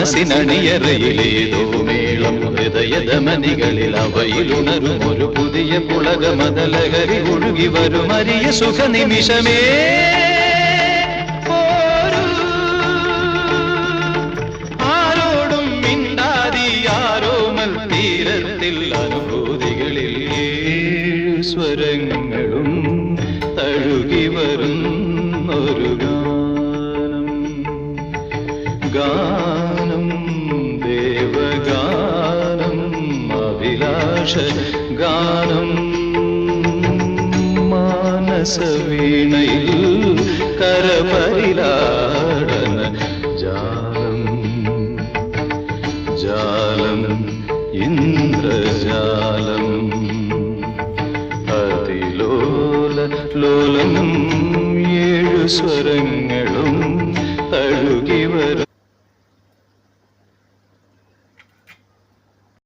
മനസ്സിനണിയറയിലേതോ മേളം ഹൃദയധമനികളിൽ അവയിലുണരും ഒരു പുതിയ പുളകമതലഹരി ഒഴുകി വരും അരിയ സുഖ നിമിഷമേ ആരോടും മിണ്ടാതി ആരോമൽ തീരത്തിൽ അനുഭൂതികളിൽ സ്വരങ്ങളും തഴുകി വരുന്നൊരു ഗാനം ദേവഗാനം അഭിലാഷ ഗാനം മാനസവീണയിൽ കരപരിലാടന ജാലം ജാലം ഇന്ദ്രജാലം അതിലോല ലോലം ഏഴു സ്വരങ്ങൾ